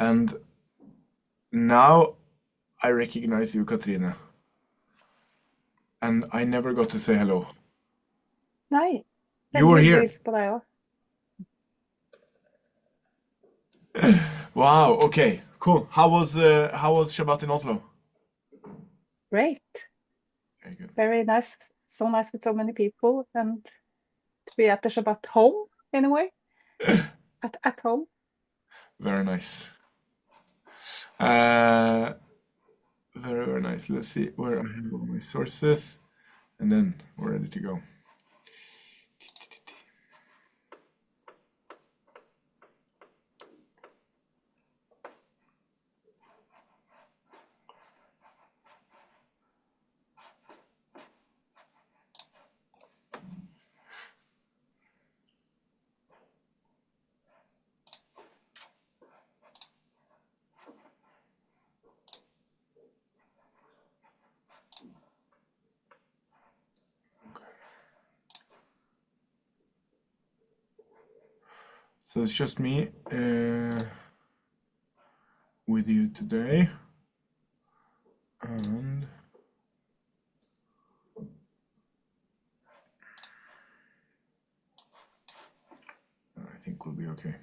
And now I recognize you, Katrine. And I never got to say hello. Nei, You were veldig hyggelig å here. hilse på deg òg. Wow, okay, cool. How was Shabbat in Oslo? Great. Very good. Very nice. So nice with so many people and to be at the Shabbat home in a way. At home. Very nice. Very, very nice. Let's see where I have all my sources, and then we're ready to go. So it's just me with you today, and I think we'll be okay.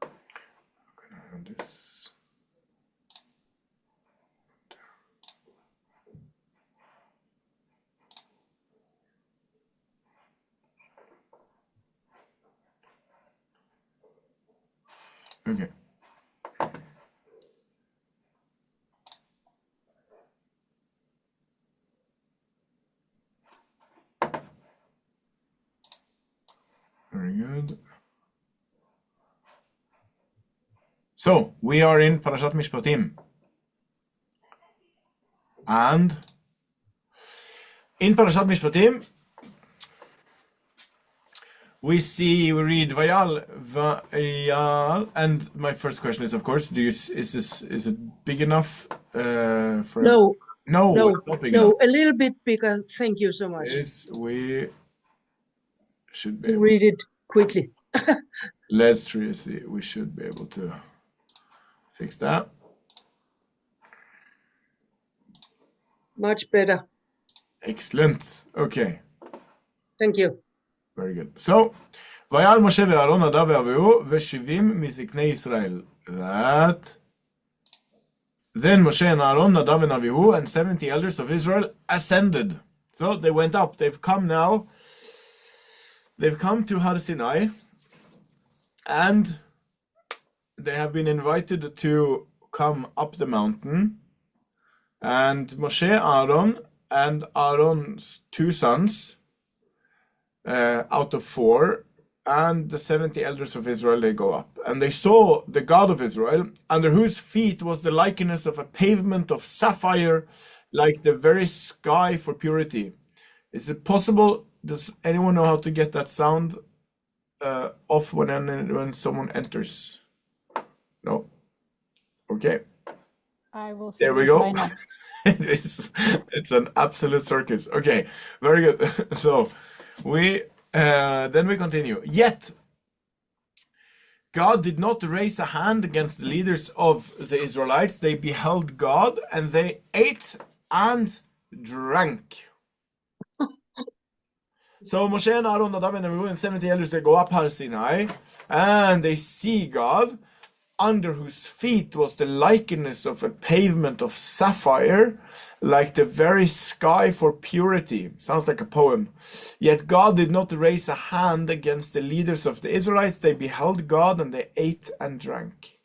I'm gonna have this. Okay. Very good. So we are in Parashat Mishpatim, and in Parashat Mishpatim we read Vayal, and my first question is, of course, is it big enough for No, No, no, it's not big enough. no, a little bit bigger. Thank you so much. We should be To able. read it quickly. Let's try to see. We should be able to fix that. Much better. Excellent. Okay, Thank you. very good. So, ויעל משה ואהרון נדב ואביהו ושבעים מזקני ישראל. That. Then Moshe and Aaron, Nadav and Avihu, and 70 elders of Israel ascended. So they went up. They've come now. They've come to Har Sinai, and they have been invited to come up the mountain. And Moshe, Aaron, and Aaron's two sons, out of four, and the 70 elders of Israel, they go up. And they saw the God of Israel, under whose feet was the likeness of a pavement of sapphire, like the very sky for purity. Is it possible? Does anyone know how to get that sound off when someone enters? No? Okay. I will There fix we it go. right now. It's an absolute circus. Okay, very good. So then we continue. Yet God did not raise a hand against the leaders of the Israelites. They beheld God and they ate and drank. So Moshe and Aaron, Nadav and Abihu, and 70 elders, they go up Har Sinai and they see God, under whose feet was the likeness of a pavement of sapphire, like the very sky for purity. Sounds like a poem. Yet God did not raise a hand against the leaders of the Israelites. They beheld God and they ate and drank.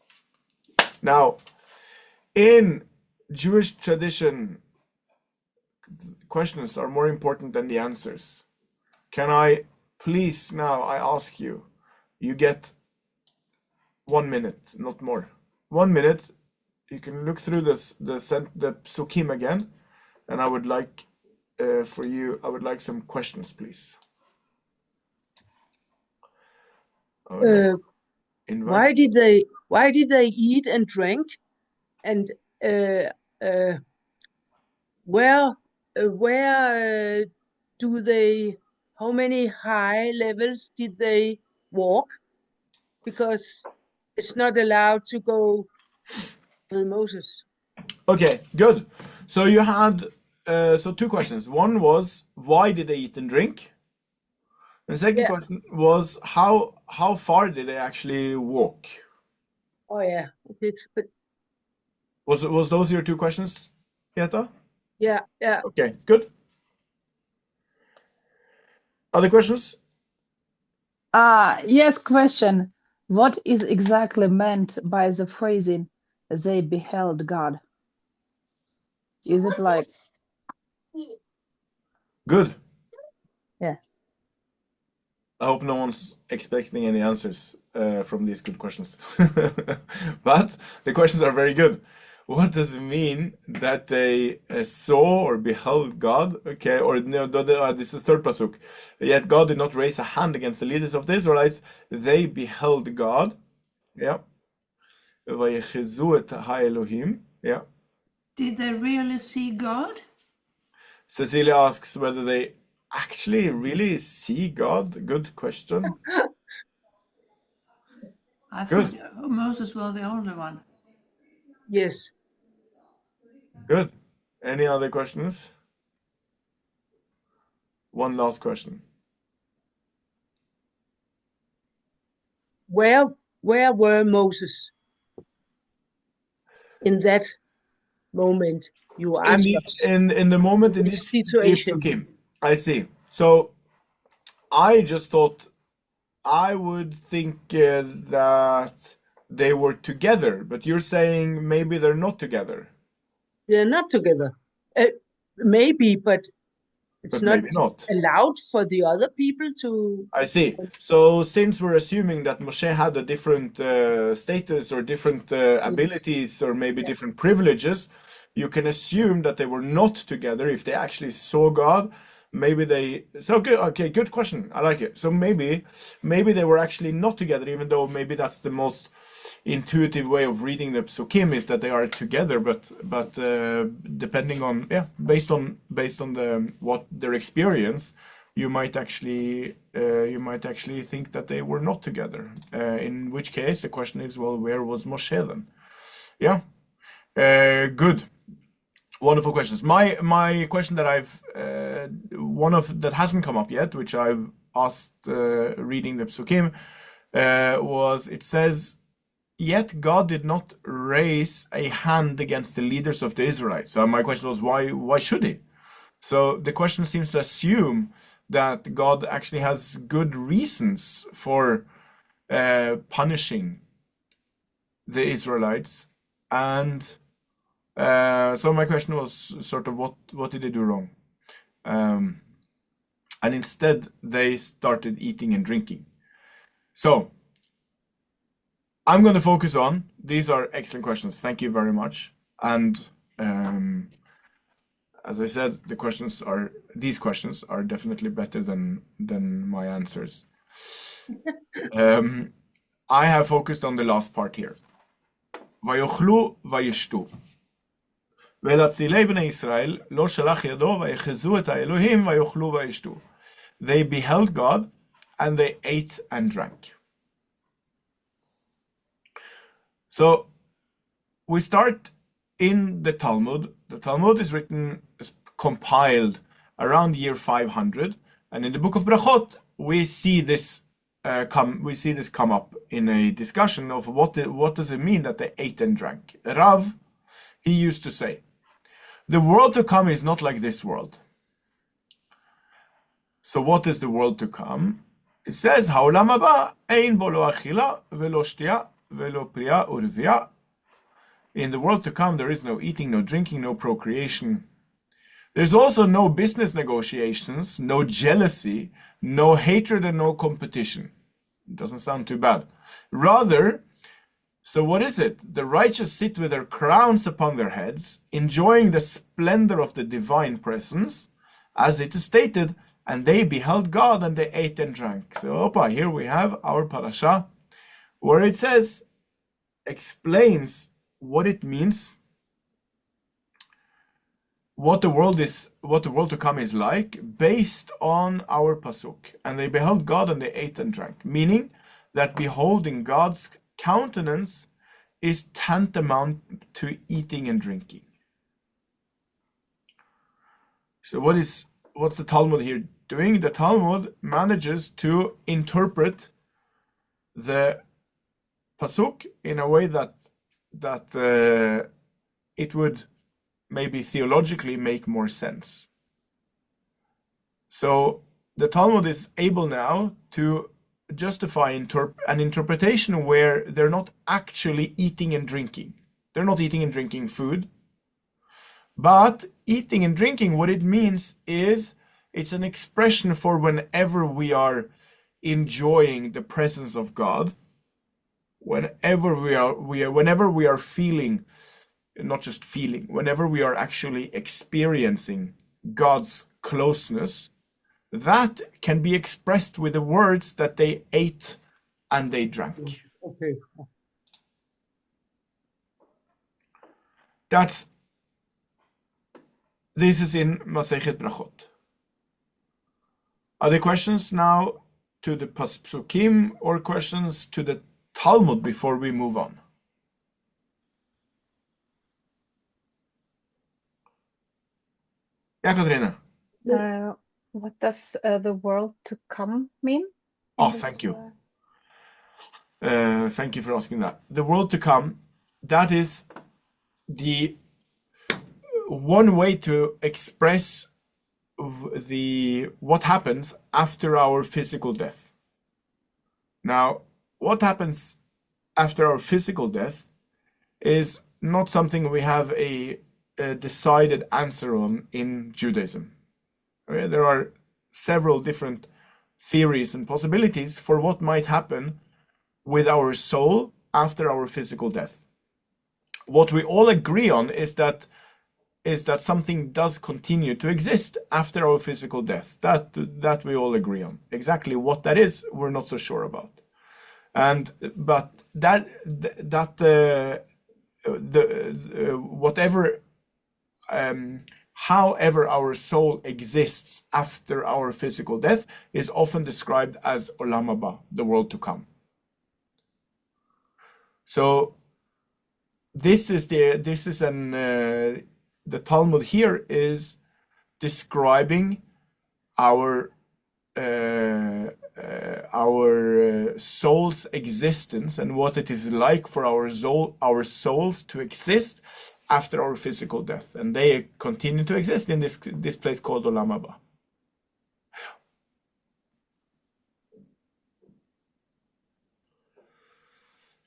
Now, in Jewish tradition, questions are more important than the answers. Can I please now, I ask you, you get 1 minute, not more. 1 minute. You can look through the psukim again, and I would like I would like some questions, please. Why did they eat and drink, and where how many high levels did they walk? Because it's not allowed to go with Moses. Okay, good. So you had so two questions. One was why did they eat and drink? The second Yeah. question was how far did they actually walk? Oh yeah. Okay. But Was those your two questions, Yeta? yeah, yeah. Okay, good. Other questions? Yes, question. What is exactly meant by the phrasing they beheld God? Is it like, Good. yeah. I hope no one's expecting any answers from these good questions. But the questions are very good. What does it mean that they saw or beheld God? Okay, or no, this is the third pasuk. Yet God did not raise a hand against the leaders of the Israelites. They beheld God. Yeah. ויחזו את האלוהים. Yeah. Did they really see God? Cecilia asks whether they actually really see God. Good question. I thought Good. Moses was the only one. Yes. Good. Any other questions? One last question. Where were Moses in that moment? You In ask this, us in the moment in this this situation. psukim, I see. So I just thought I would think that they were together, but you're saying maybe they're not together, They're not together. Maybe, but it's but not maybe not. allowed for the other people to. I see. So since we're assuming that Moshe had a different status or different abilities or maybe different privileges, you can assume that they were not together if they actually saw God. Maybe they. So good. Okay, good question. I like it. So maybe they were actually not together, even though maybe that's the most intuitive way of reading the psukim is that they are together. But depending on based on the what their experience, you might actually think that they were not together. In which case, the question is, well, where was Moshe then? Yeah, good, wonderful questions. My question that I've that hasn't come up yet, which I've asked reading the psukim, was it says, yet God did not raise a hand against the leaders of the Israelites. So my question was, why should he? So the question seems to assume that God actually has good reasons for punishing the Israelites. And so my question was sort of what did they do wrong? And instead they started eating and drinking. So I'm going to focus on, these are excellent questions. Thank you very much. And as I said, these questions are definitely better than my answers. I have focused on the last part here. ויאכלו וישתו. ולהצילי בני ישראל לא שלח ידו ויחזו את האלוהים ויאכלו וישתו. They beheld God and they ate and drank. So we start in the Talmud. The Talmud is compiled around year 500, and in the book of Brachot we see this come up in a discussion of what does it mean that they ate and drank. Rav, he used to say, the world to come is not like this world. So what is the world to come? It says, העולם הבא אין בו לא אכילה ולא שתייה ולא פרייה ורבייה. In the world to come, there is no eating, no drinking, no procreation. There's also no business negotiations, no jealousy, no hatred, and no competition. It doesn't sound too bad. Rather, so what is it? The righteous sit with their crowns upon their heads, enjoying the splendor of the divine presence, as it is stated, and they beheld God and they ate and drank. So, here we have our parasha, where it says, explains what it means what the world to come is like based on our pasuk. And they beheld God and they ate and drank, meaning that beholding God's countenance is tantamount to eating and drinking. So what's the Talmud here doing? The Talmud manages to interpret the pasuk in a way that it would maybe theologically make more sense. So the Talmud is able now to justify an interpretation where they're not actually eating and drinking. They're not eating and drinking food, but eating and drinking, what it means is it's an expression for whenever we are enjoying the presence of God, whenever we are feeling, not just feeling, whenever we are actually experiencing God's closeness, that can be expressed with the words that they ate and they drank. Okay. This is in Masechet Brachot. Are there questions now to the Psukim or questions to the Talmud before we move on? Yeah, Katrina. What does the world to come mean? Oh, thank you. Thank you for asking that. The world to come, that is the one way to express what happens after our physical death. Now, what happens after our physical death is not something we have a decided answer on in Judaism. Okay? There are several different theories and possibilities for what might happen with our soul after our physical death. What we all agree on is that something does continue to exist after our physical death. That we all agree on. Exactly what that is, we're not so sure about. But however our soul exists after our physical death is often described as Olam Haba, the world to come. So the Talmud here is describing our soul's existence and what it is like for our souls to exist after our physical death, and they continue to exist in this place called Olam Haba.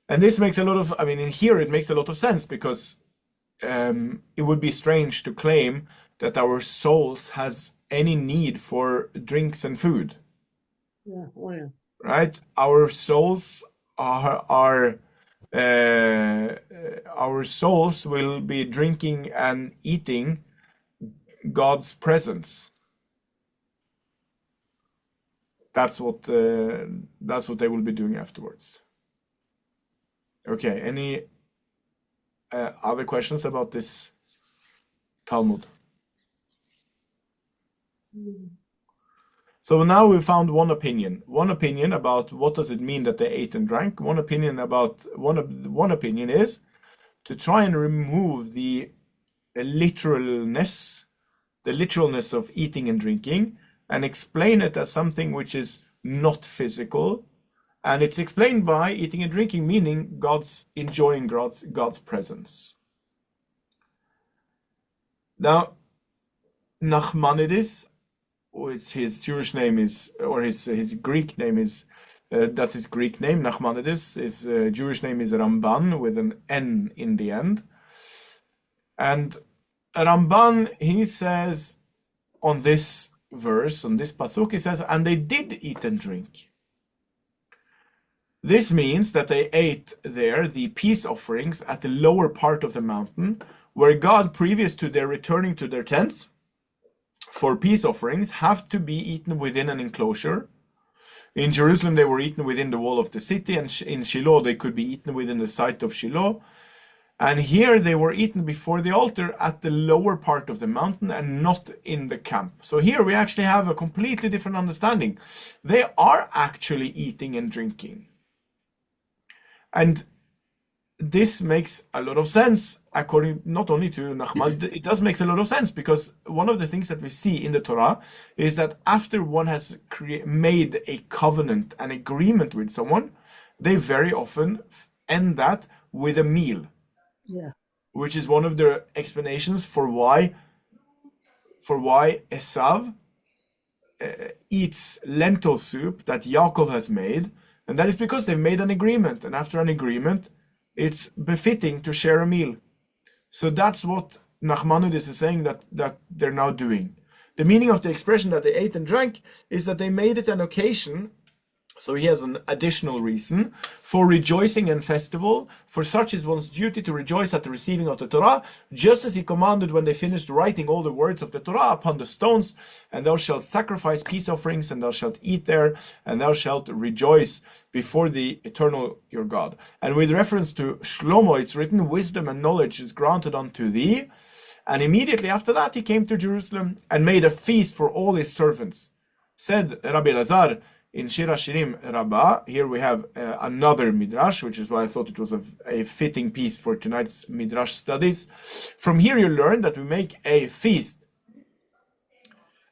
And this makes a lot of, in here it makes a lot of sense, because it would be strange to claim that our souls has any need for drinks and food. Yeah, oh yeah. Right? Our souls our souls will be drinking and eating God's presence. That's what they will be doing afterwards. Okay, any other questions about this Talmud? So now we found one opinion about what does it mean that they ate and drank. One opinion is to try and remove the literalness of eating and drinking, and explain it as something which is not physical. And it's explained by eating and drinking, meaning enjoying God's presence. Now, Nachmanides, which his Jewish name is, or his Greek name is, that's his Greek name, Nachmanides. His Jewish name is Ramban with an N in the end. And Ramban, he says on this verse, on this pasuk, he says, and they did eat and drink. This means that they ate there the peace offerings at the lower part of the mountain, where God, previous to their returning to their tents for peace offerings, have to be eaten within an enclosure. In Jerusalem, they were eaten within the wall of the city, and in Shiloh, they could be eaten within the site of Shiloh. And here they were eaten before the altar at the lower part of the mountain and not in the camp. So here we actually have a completely different understanding. They are actually eating and drinking. And this makes a lot of sense, according not only to Nachman, it does make a lot of sense, because one of the things that we see in the Torah is that after one has made a covenant, an agreement with someone, they very often end that with a meal. Yeah. Which is one of the explanations for why Esav eats lentil soup that Yaakov has made, and that is because they've made an agreement, and after an agreement, it's befitting to share a meal. So that's what Nachmanides is saying that they're now doing. The meaning of the expression that they ate and drank is that they made it an occasion. So he has an additional reason for rejoicing and festival, for such is one's duty to rejoice at the receiving of the Torah, just as he commanded when they finished writing all the words of the Torah upon the stones, and thou shalt sacrifice peace offerings, and thou shalt eat there, and thou shalt rejoice before the eternal your God. And with reference to Shlomo, it's written, wisdom and knowledge is granted unto thee. And immediately after that, he came to Jerusalem and made a feast for all his servants. Said Rabbi Elazar, in Shir Hashirim Rabbah, here we have another Midrash, which is why I thought it was a fitting piece for tonight's Midrash studies. From here you learn that we make a feast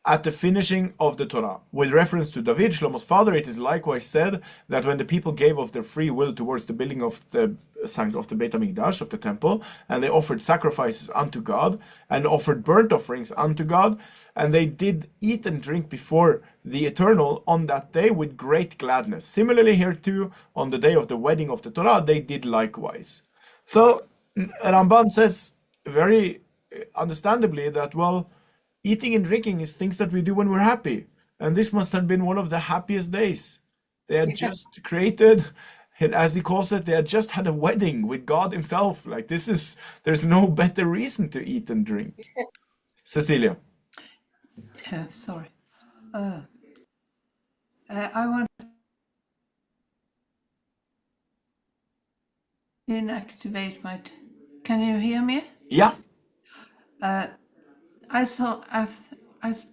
at the finishing of the Torah. With reference to David, Shlomo's father, it is likewise said that when the people gave of their free will towards the building of the Beit HaMikdash, of the temple, and they offered sacrifices unto God, and offered burnt offerings unto God, and they did eat and drink before the Eternal on that day with great gladness. Similarly here too, on the day of the wedding of the Torah, they did likewise. So Ramban says very understandably that, well, eating and drinking is things that we do when we're happy. And this must have been one of the happiest days. They had just created, as he calls it, they had just had a wedding with God himself. Like there's no better reason to eat and drink. Cecilia. Sorry. I want to inactivate my... Can you hear me? Yeah. As I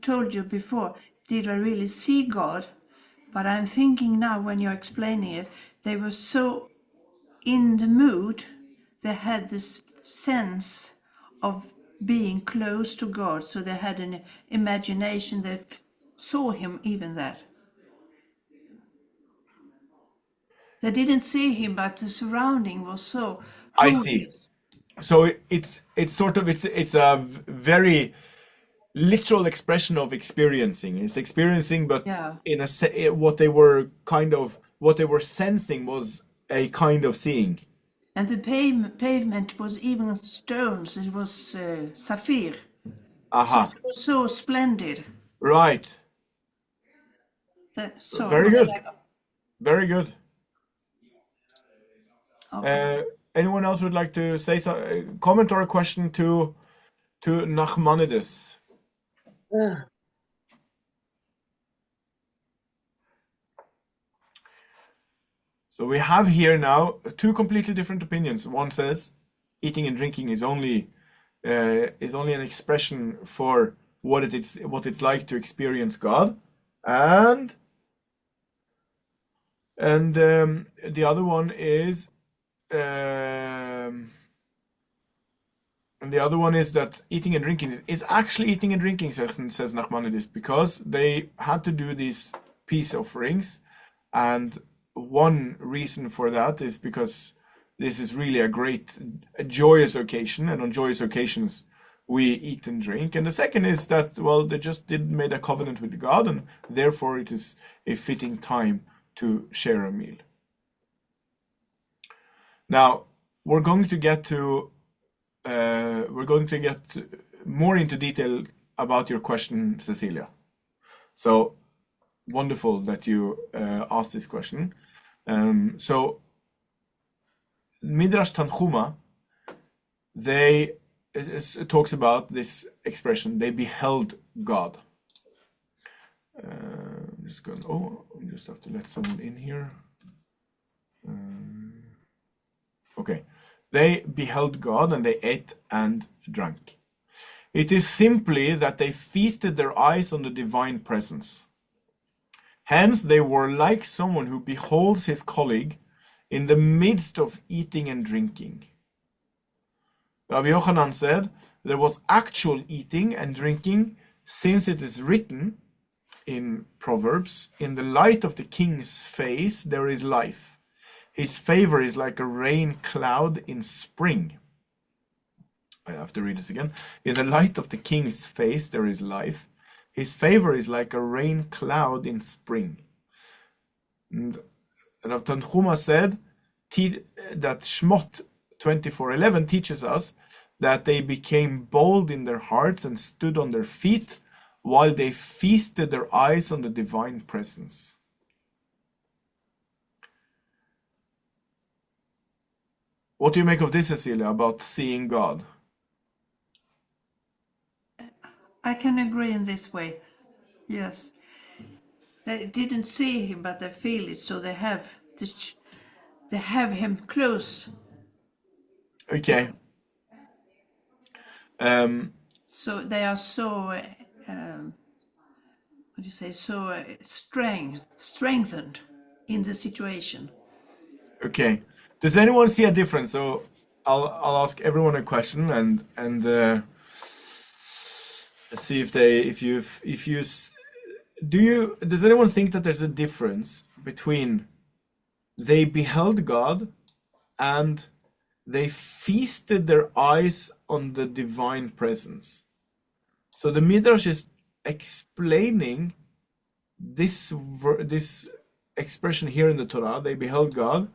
told you before, did I really see God? But I'm thinking now, when you're explaining it, they were so in the mood, they had this sense of being close to God, so they had an imagination, they saw him even that. They didn't see him, but the surrounding was so I holy. see. So it's a very literal expression of experiencing. It's experiencing, but Yeah. what they were sensing was a kind of seeing. And the pavement was even stones. It was sapphire. Aha. It was so splendid. Right. So Very good. Very good. Okay. Anyone else would like to say some comment or a question to Nachmanides? So we have here now two completely different opinions. One says eating and drinking is only an expression for what it's like to experience God, and the other one is that eating and drinking is actually eating and drinking, says Nachmanides, because they had to do these peace offerings, and one reason for that is because this is really a joyous occasion, and on joyous occasions we eat and drink. And the second is that, well, they just made a covenant with God, and therefore it is a fitting time to share a meal. Now we're going to get more into detail about your question, Cecilia. So wonderful that you asked this question. So Midrash Tanchuma, it talks about this expression, they beheld God. I'm just have to let someone in here. Okay. They beheld God and they ate and drank. It is simply that they feasted their eyes on the divine presence. Hence, they were like someone who beholds his colleague in the midst of eating and drinking. Rav Yochanan said there was actual eating and drinking, since it is written in Proverbs, "In the light of the king's face there is life. His favor is like a rain cloud in spring." I have to read this again. "In the light of the king's face there is life. His favor is like a rain cloud in spring." And Rav Tanchuma said that Shmot 24:11 teaches us that they became bold in their hearts and stood on their feet while they feasted their eyes on the divine presence. What do you make of this, Cecilia, about seeing God? I can agree in this way. Yes. They didn't see him, but they feel it, so they have this, they have him close. Okay. So they are so, what do you say, so strengthened in the situation. Okay. Does anyone see a difference? So I'll ask everyone a question and see if does anyone think that there's a difference between they beheld God and they feasted their eyes on the divine presence? So the Midrash is explaining this expression here in the Torah, they beheld God.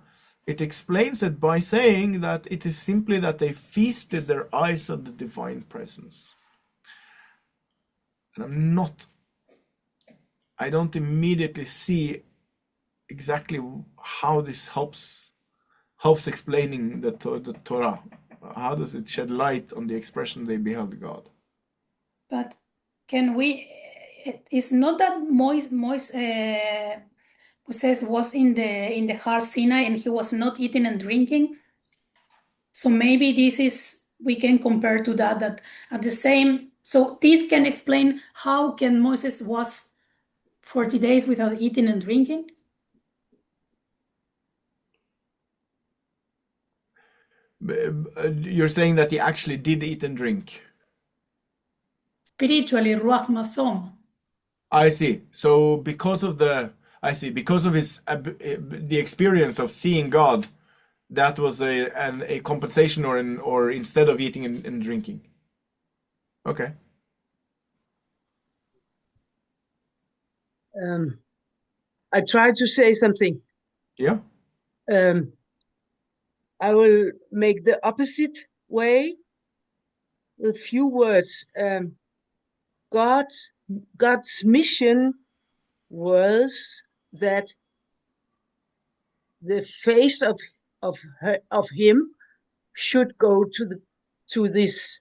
It explains it by saying that it is simply that they feasted their eyes on the divine presence. And I don't immediately see exactly how this helps explaining the Torah. How does it shed light on the expression they beheld God? But can we? It's not that Moses was in the Har Sinai and he was not eating and drinking. So maybe we can compare to that at the same. So this can explain how can Moses was 40 days without eating and drinking. You're saying that he actually did eat and drink. Spiritually, Ruach Masom. I see. So because of his the experience of seeing God, that was a compensation or instead of eating and drinking. Okay. I tried to say something. Yeah. I will make the opposite way with few words. God's mission was that the face of him should go to this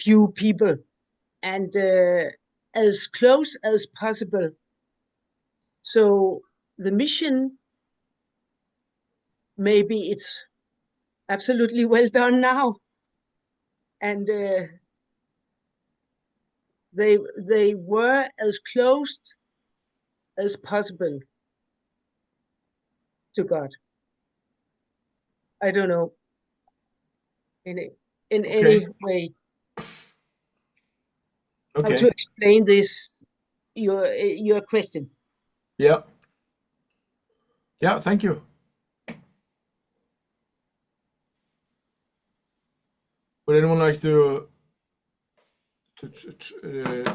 few people and as close as possible. So the mission, maybe it's absolutely well done now, and they were as close as possible to God. I don't know in any way how to explain this your question. Yeah. Yeah, thank you. Would anyone like to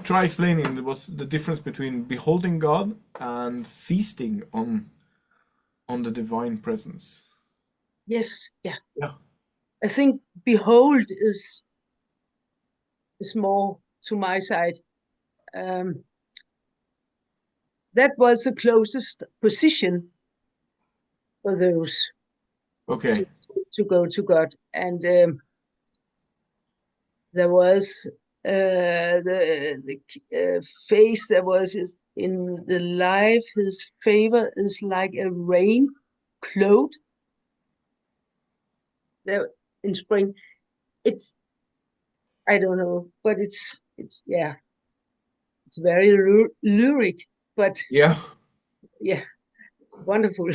try explaining what's the difference between beholding God and feasting on the divine presence? Yes, yeah. Yeah. I think behold is more to my side. That was the closest position for those Okay. to go to God, and there was the face that was in the life. His favor is like a rain cloud there in spring. It's, I don't know, but it's yeah, it's very lyric, but Yeah. yeah, wonderful.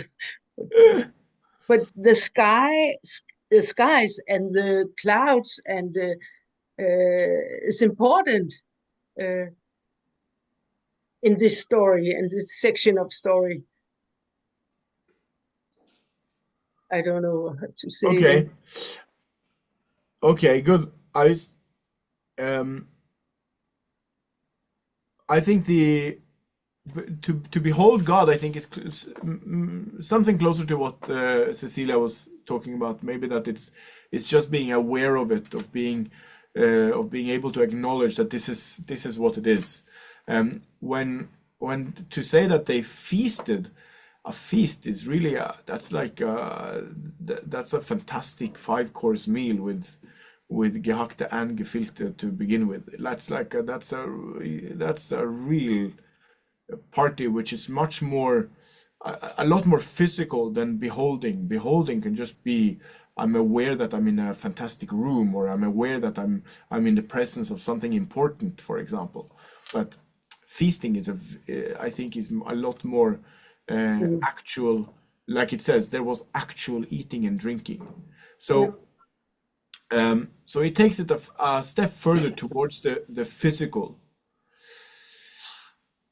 But the skies and the clouds and is important in this story and this section of story. I don't know how to say it. Okay. Okay, good. Um, I think to behold God, I think is something closer to what Cecilia was talking about. Maybe that it's just being aware of it, of being able to acknowledge that this is what it is. When to say that they feasted, a feast is really that's a fantastic 5-course meal with gehackte and gefilte to begin with. That's a real party which is much more a lot more physical than beholding. Beholding can just be, I'm aware that I'm in a fantastic room, or I'm aware that I'm in the presence of something important, for example. But feasting I think is a lot more actual. Like it says, there was actual eating and drinking. So so it takes it a step further towards the physical.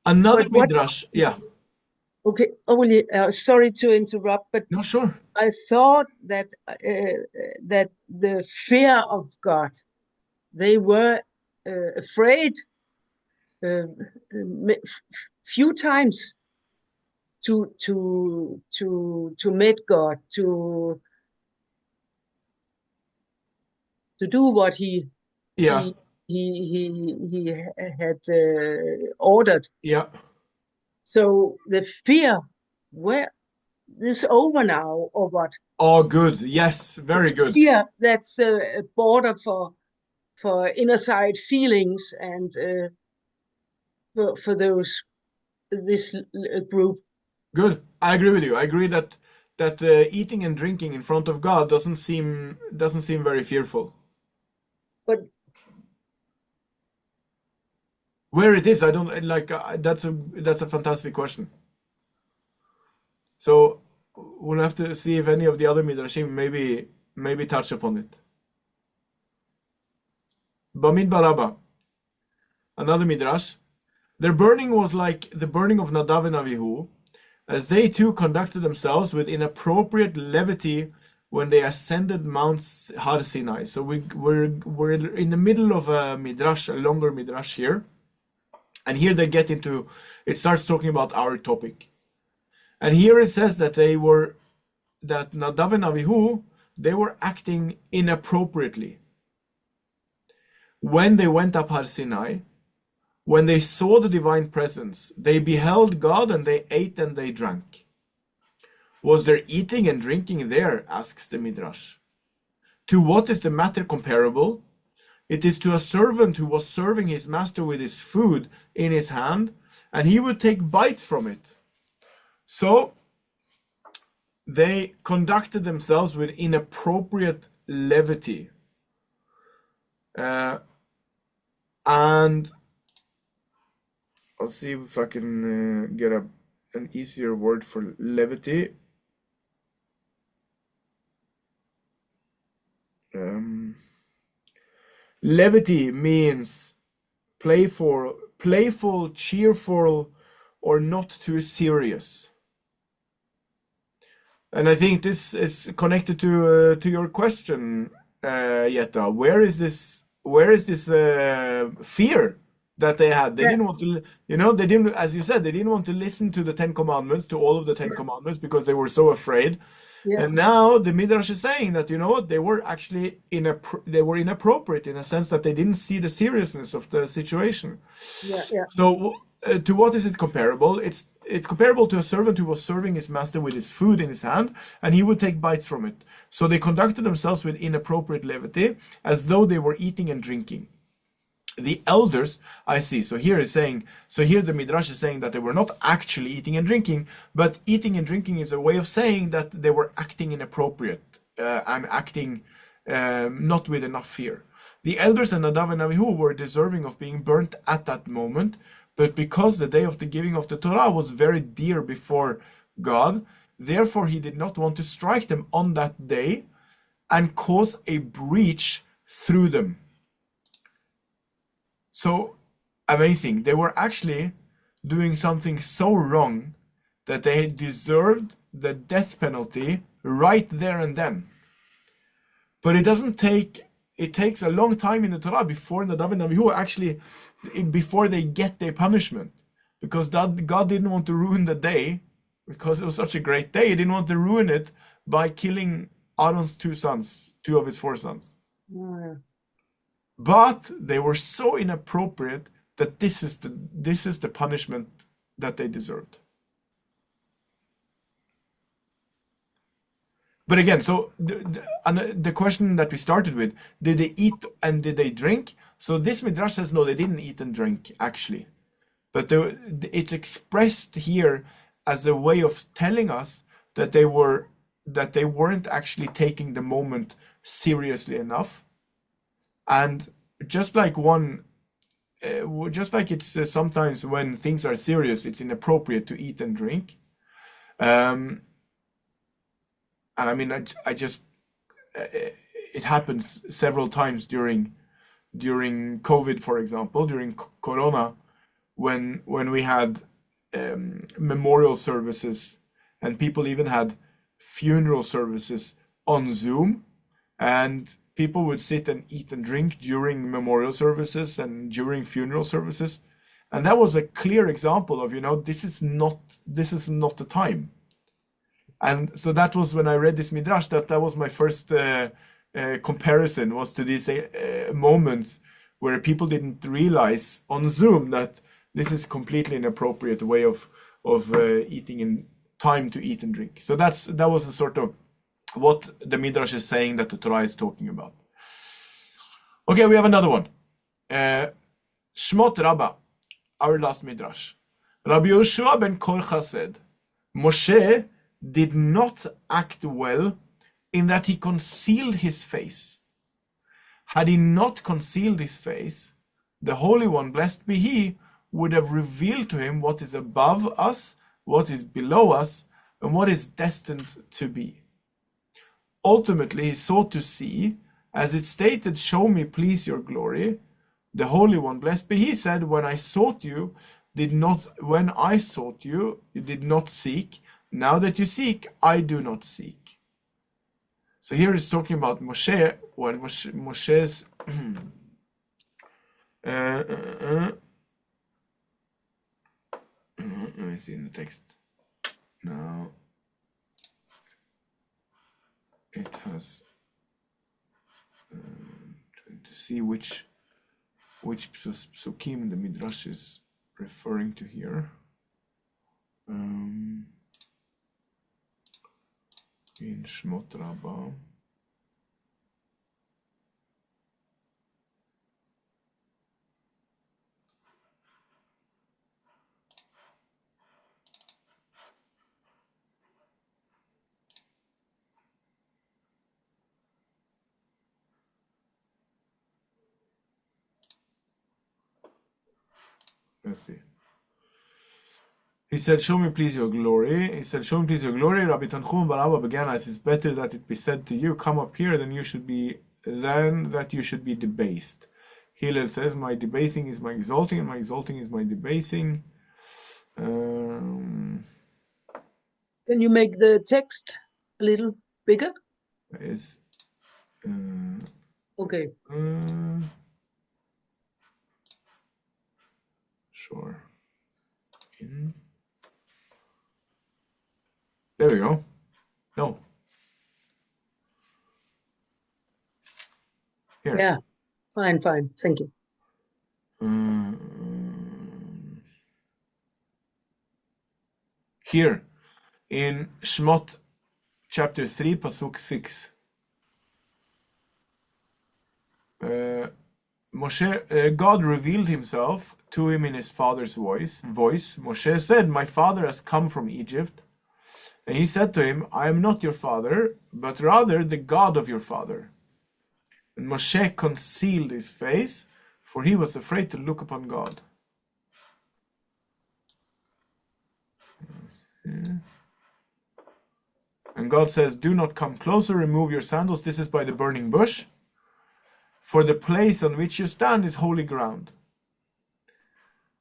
Another But what? midrash, yeah. Okay, only sorry to interrupt, but No, sure. I thought that that the fear of God, they were afraid few times to meet God, to do what he Yeah, he had ordered. yeah. So the fear, where is over now, or what? Oh, good. Yes, very good. Fear, that's a border for inner side feelings and for this group. Good. I agree with you. I agree that eating and drinking in front of God doesn't seem very fearful. But Where it is, I don't like. That's a fantastic question. So we'll have to see if any of the other midrashim maybe touch upon it. Bamidbar Rabba, another midrash. Their burning was like the burning of Nadav and Avihu, as they too conducted themselves with inappropriate levity when they ascended Mount Har Sinai. So we're in the middle of a midrash, a longer midrash here, and here they get into it. Starts talking about our topic, and here it says that Nadav and Avihu, they were acting inappropriately when they went up Har Sinai. When they saw the divine presence, they beheld God and they ate and they drank. Was there eating and drinking there? Asks the Midrash. To what is the matter comparable? It is to a servant who was serving his master with his food in his hand, and he would take bites from it. So they conducted themselves with inappropriate levity. And I'll see if I can get an easier word for levity. Levity means playful, cheerful, or not too serious. And I think this is connected to your question, Jetta. Where is this fear that they had? They didn't want to, they didn't, as you said, they didn't want to listen to the 10 Commandments, to all of the 10 Commandments, because they were so afraid. yeah, And now the Midrash is saying that, you know what, they were actually inappropriate in a sense that they didn't see the seriousness of the situation. yeah. So to what is it comparable? It's comparable to a servant who was serving his master with his food in his hand, and he would take bites from it. So they conducted themselves with inappropriate levity, as though they were eating and drinking. The elders, I see. So here the Midrash is saying that they were not actually eating and drinking, but eating and drinking is a way of saying that they were acting inappropriate. and acting not with enough fear. The elders and Nadav and Avihu were deserving of being burnt at that moment, but because the day of the giving of the Torah was very dear before God, therefore he did not want to strike them on that day and cause a breach through them. So amazing. They were actually doing something so wrong that they deserved the death penalty right there and then. But it takes a long time in the Torah before Nadav and Avihu actually, before they get their punishment. Because God didn't want to ruin the day, because it was such a great day. He didn't want to ruin it by killing Aaron's two of his 4 sons. Yeah. But they were so inappropriate that this is the punishment that they deserved. But again, so the question that we started with, did they eat and did they drink? So this Midrash says no, they didn't eat and drink actually. But it's expressed here as a way of telling us that they weren't actually taking the moment seriously enough. And just like it's sometimes when things are serious, it's inappropriate to eat and drink. And I mean, it happens several times during COVID, for example, during Corona, when we had memorial services, and people even had funeral services on Zoom, and people would sit and eat and drink during memorial services and during funeral services. And that was a clear example of, this is not the time. And so that was when I read this Midrash, that was my first comparison, was to these moments where people didn't realize on Zoom that this is completely inappropriate way of eating in time to eat and drink. So that was a sort of what the Midrash is saying that the Torah is talking about. Okay, we have another one. Shmot Rabbah, our last Midrash. Rabbi Yehoshua ben Korcha said, Moshe did not act well in that he concealed his face. Had he not concealed his face, the Holy One, blessed be he, would have revealed to him what is above us, what is below us, and what is destined to be. Ultimately, he sought to see, as it stated, show me, please, your glory. The Holy One, blessed be he, said, when I sought you, you did not seek. Now that you seek, I do not seek. So here it's talking about Moshe, when Moshe's let me see in the text. Now it has trying to see which psukim the Midrash is referring to here. In Shmot Rabbah. Let's see. He said, show me please your glory. He said, show me please your glory. Rabbi Tanchum bar Abba began as, it's better that it be said to you, come up here, than that you should be debased. Hillel says, my debasing is my exalting, and my exalting is my debasing. Can you make the text a little bigger? Is Okay. Sure. There we go. No. Here. Yeah. Fine. Thank you. Here in Shmot chapter 3, Pasuk 6. God revealed himself to him in his father's voice. Moshe said, my father has come from Egypt, And he said to him, I am not your father, but rather the God of your father. And Moshe concealed his face, for he was afraid to look upon God. And God says, do not come closer, remove your sandals. This is by the burning bush. For the place on which you stand is holy ground.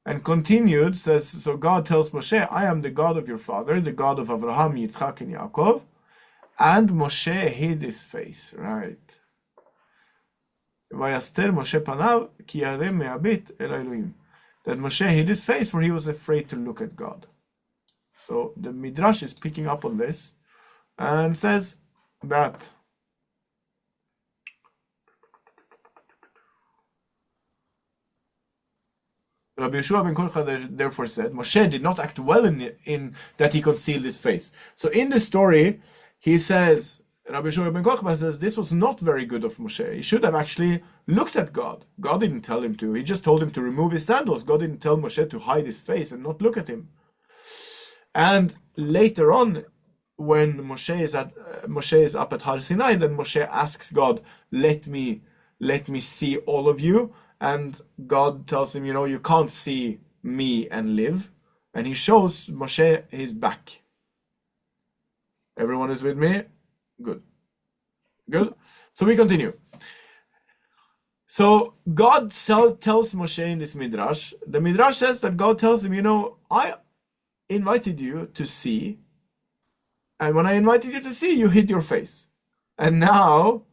And continued, says, so God tells Moshe, I am the God of your father, the God of Abraham, Yitzchak, and Yaakov. And Moshe hid his face, right? Vayaster Moshe panav ki yareh me'abit el Elohim. That Moshe hid his face, for he was afraid to look at God. So the Midrash is picking up on this and says that Rabbi Yeshua ben Korcha therefore said, Moshe did not act well in that he concealed his face. So in the story, he says, Rabbi Yeshua ben Korcha says, this was not very good of Moshe. He should have actually looked at God. God didn't tell him to. He just told him to remove his sandals. God didn't tell Moshe to hide his face and not look at him. And later on, when Moshe is up at Har Sinai, then Moshe asks God, let me see all of you. And God tells him, you can't see me and live. And he shows Moshe his back. Everyone is with me? Good. So we continue. So God tells Moshe in this Midrash, the Midrash says that God tells him, I invited you to see. And when I invited you to see, you hid your face. And now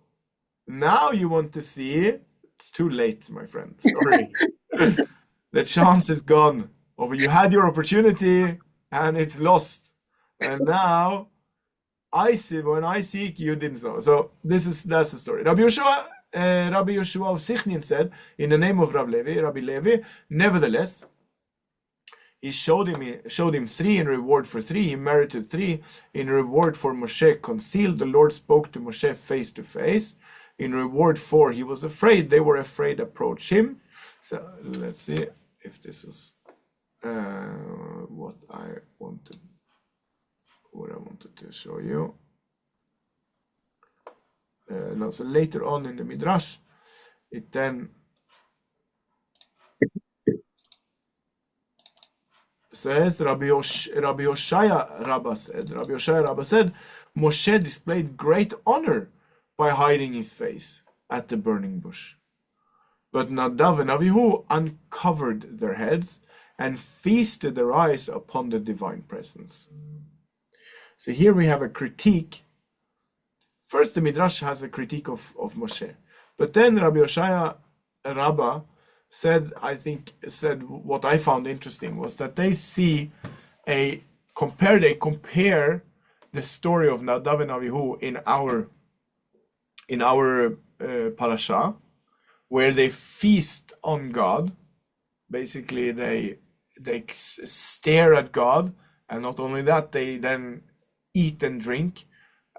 you want to see. It's too late, my friend. Sorry. The chance is gone. Or you had your opportunity and it's lost. And now when I seek, you didn't so. So that's the story. Rabbi Yeshua of Sichnin said, in the name of Rabbi Levi, nevertheless, he showed him 3 in reward for 3. He merited 3 in reward for Moshe concealed. The Lord spoke to Moshe face to face. In reward 4, he was afraid. They were afraid to approach him. So let's see if this was what I wanted to show you. No, so later on in the Midrash, it then says Rabbi Hoshaya Rabbah said, Moshe displayed great honor by hiding his face at the burning bush. But Nadav and Avihu uncovered their heads and feasted their eyes upon the divine presence. So here we have a critique. First, the Midrash has a critique of Moshe. But then Rabbi Hoshaya Rabbah said what I found interesting was that they compare the story of Nadav and Avihu in our parasha, where they feast on God. Basically, they stare at God, and not only that, they then eat and drink,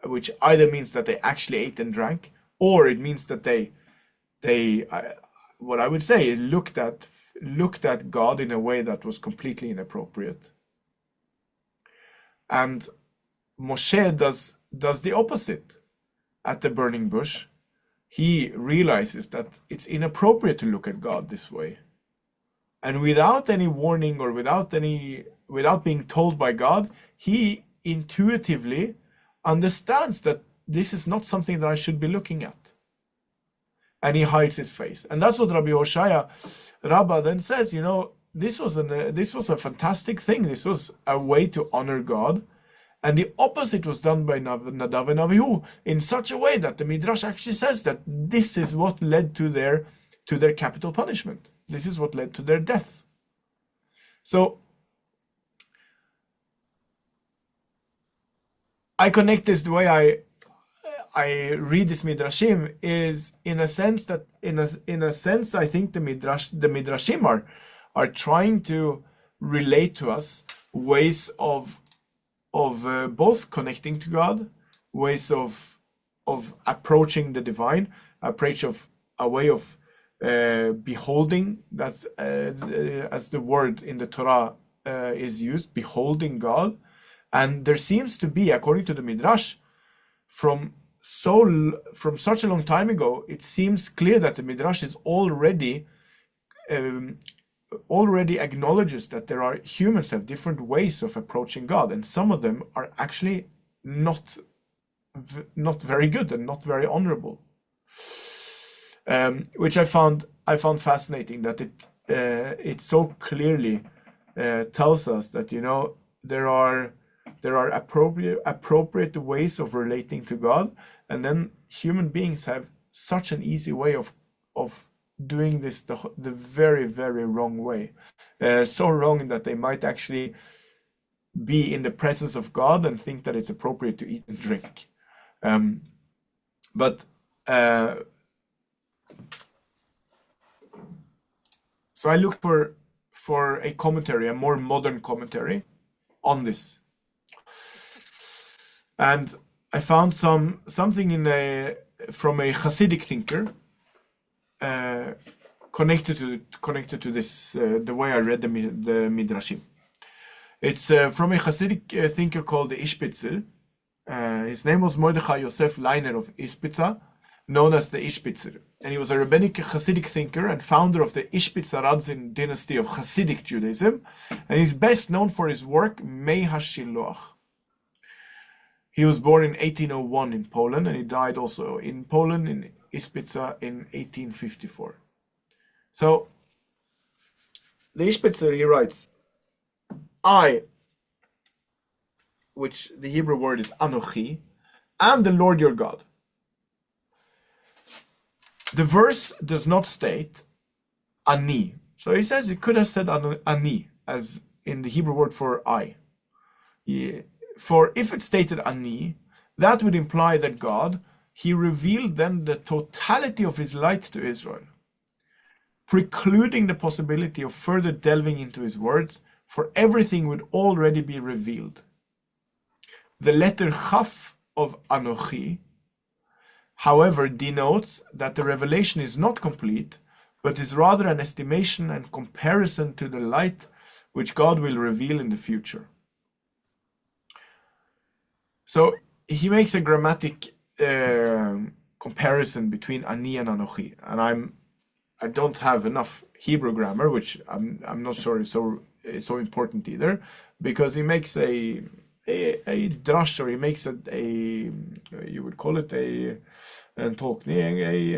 which either means that they actually ate and drank, or it means that they what I would say is looked at God in a way that was completely inappropriate. And Moshe does the opposite. At the burning bush, he realizes that it's inappropriate to look at God this way. And without any warning or without being told by God, he intuitively understands that this is not something that I should be looking at. And he hides his face. And that's what Rabbi Hoshaya Rabbah then says, this was a fantastic thing. This was a way to honor God. And the opposite was done by Nadav and Avihu in such a way that the Midrash actually says that this is what led to their capital punishment. This is what led to their death. So I connect this the way I read this Midrashim is in a sense I think the Midrashim are trying to relate to us ways of both connecting to God, ways of approaching the divine, a way of beholding. That's as the word in the Torah is used, beholding God, And there seems to be, according to the Midrash, from such a long time ago, it seems clear that the Midrash is already acknowledges that humans have different ways of approaching God, and some of them are actually not very good and not very honorable. Which I found fascinating, that it so clearly tells us that, you know, there are appropriate ways of relating to God, and then human beings have such an easy way of doing this the very, very wrong way. So wrong that they might actually be in the presence of God and think that it's appropriate to eat and drink. So I looked for a commentary, a more modern commentary on this, and I found something from a Hasidic thinker connected to this, the way I read the Midrashim. It's from a Hasidic thinker called the Ishpitzer. His name was Mordechai Yosef Leiner of Ishpitza, known as the Ishpitzer. And he was a rabbinic Hasidic thinker and founder of the Ishpitzer Radzin dynasty of Hasidic Judaism. And he's best known for his work, Mei HaShiloach. He was born in 1801 in Poland, and he died also in Poland, in Ishpitza, in 1854. So, the Ishpitzer, he writes, I, which the Hebrew word is Anochi, am the Lord your God. The verse does not state Ani. So he says it could have said Ani, as in the Hebrew word for I. For if it stated Ani, that would imply that God, he revealed then the totality of his light to Israel, precluding the possibility of further delving into his words, for everything would already be revealed. The letter Chaf of Anochi, however, denotes that the revelation is not complete, but is rather an estimation and comparison to the light which God will reveal in the future. So he makes a grammatic comparison between Ani and Anochi, and I don't have enough Hebrew grammar, which I'm not sure is so important either, because he makes a drash, or he makes you would call it an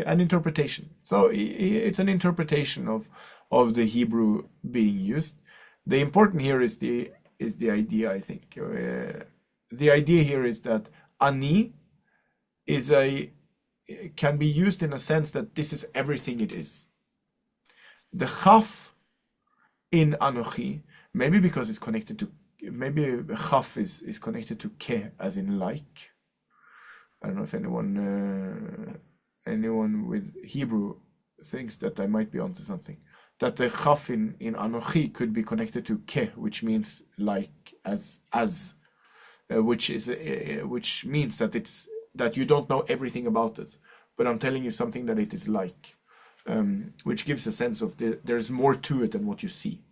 interpretation. So it's an interpretation of the Hebrew being used. The important here is the idea, I think. The idea here is that Ani can be used in a sense that this is everything it is. The Chaf in Anochi, maybe because it's connected to, maybe Chaf is connected to Ke, as in like. I don't know if anyone with Hebrew thinks that I might be onto something. That the Chaf in Anochi could be connected to Ke, which means like, as, which means that you don't know everything about it, but I'm telling you something that it is like, which gives a sense of there's more to it than what you see.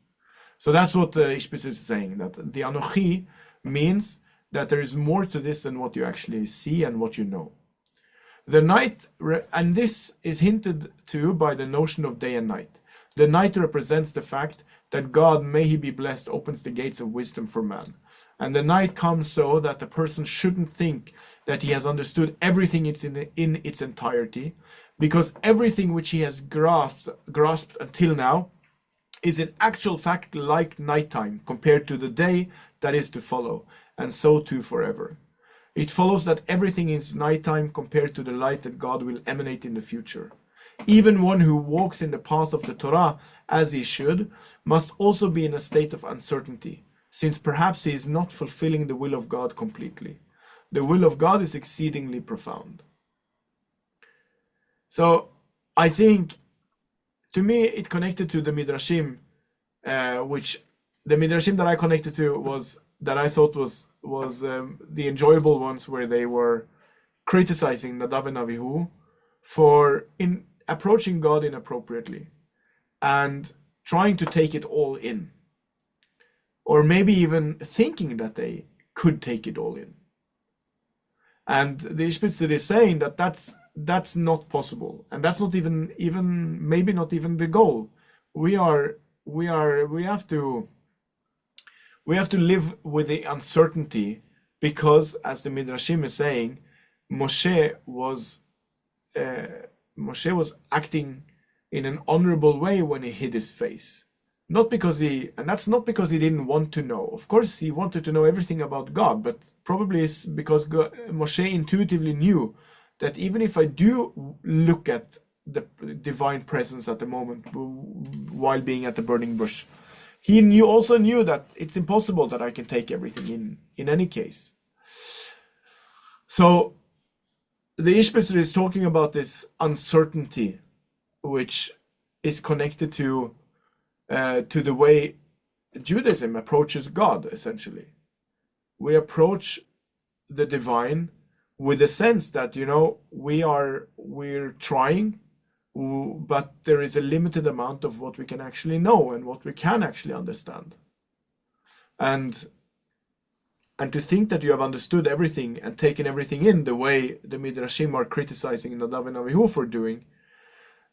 So that's what Ishpitzer is saying, that the Anochi means that there is more to this than what you actually see and what you know. The night, and this is hinted to by the notion of day and night. The night represents the fact that God, may he be blessed, opens the gates of wisdom for man. And the night comes so that the person shouldn't think that he has understood everything in its entirety, because everything which he has grasped until now is in actual fact like nighttime compared to the day that is to follow, and so too forever. It follows that everything is nighttime compared to the light that God will emanate in the future. Even one who walks in the path of the Torah as he should must also be in a state of uncertainty, since perhaps he is not fulfilling the will of God completely. The will of God is exceedingly profound. So I think, to me, it connected to the Midrashim, which the Midrashim that I connected to was, that I thought was the enjoyable ones, where they were criticizing Nadav and Avihu for approaching God inappropriately and trying to take it all in, or maybe even thinking that they could take it all in. And the Ishbitzer is saying that that's not possible, and that's not even maybe not even the goal. We have to live with the uncertainty, because as the Midrashim is saying, Moshe was acting in an honorable way when he hid his face. That's not because he didn't want to know. Of course, he wanted to know everything about God, but probably it's because Moshe intuitively knew that even if I do look at the divine presence at the moment while being at the burning bush, he also knew that it's impossible that I can take everything in any case. So the Ishbitzer is talking about this uncertainty, which is connected to the way Judaism approaches God, essentially. We approach the divine with the sense that, we're trying, but there is a limited amount of what we can actually know and what we can actually understand. And to think that you have understood everything and taken everything in the way the Midrashim are criticizing Nadav and Avihu for doing,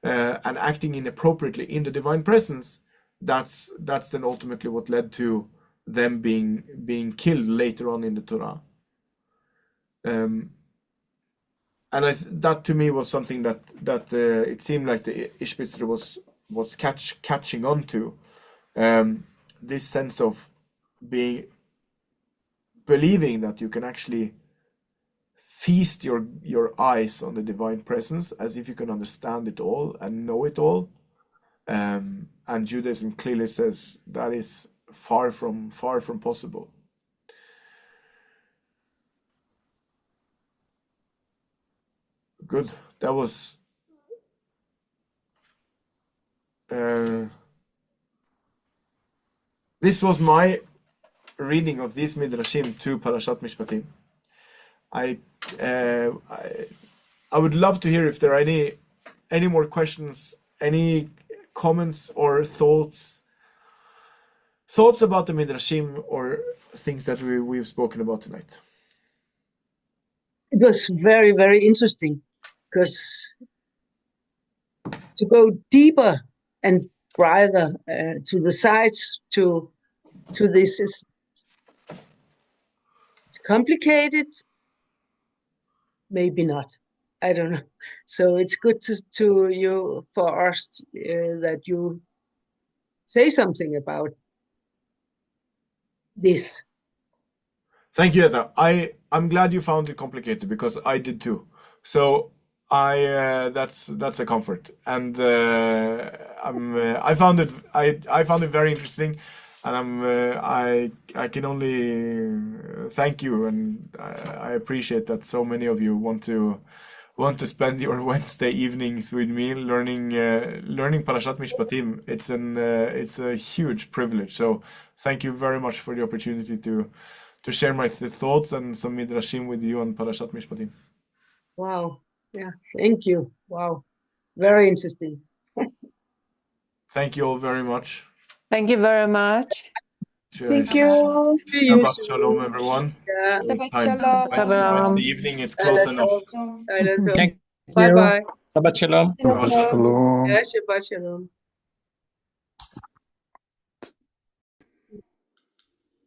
and acting inappropriately in the divine presence, that's then ultimately what led to them being killed later on in the Torah. And that to me was something that it seemed like the Ishbitzer was catching on to, this sense of believing that you can actually feast your eyes on the divine presence as if you can understand it all and know it all. And Judaism clearly says that is far from possible. Good. That was this was my reading of these Midrashim to Parashat Mishpatim. I would love to hear if there are any more questions, any comments or thoughts about the Midrashim, or things that we've spoken about tonight. It was very, very interesting, because to go deeper and brighter to the sides to this it's complicated, maybe not. I don't know. So it's good for us that you say something about this. Thank you, Etta. I'm glad you found it complicated, because I did too. So that's a comfort, and I found it very interesting, and I can only thank you, and I appreciate that so many of you want to spend your Wednesday evenings with me learning Parashat Mishpatim. It's a huge privilege. So thank you very much for the opportunity to share my thoughts and some Midrashim with you on Parashat Mishpatim. Wow. Yeah, thank you. Wow. Very interesting. Thank you all very much. Thank you very much. Thank you. See you Shabbat soon. Shalom, everyone. Yeah. Shabbat Time. Shalom. Wednesday evening, it's close enough. Thank Bye you. bye. Shabbat Shalom. Shabbat Shalom. Shalom. Yeah, Shabbat Shalom.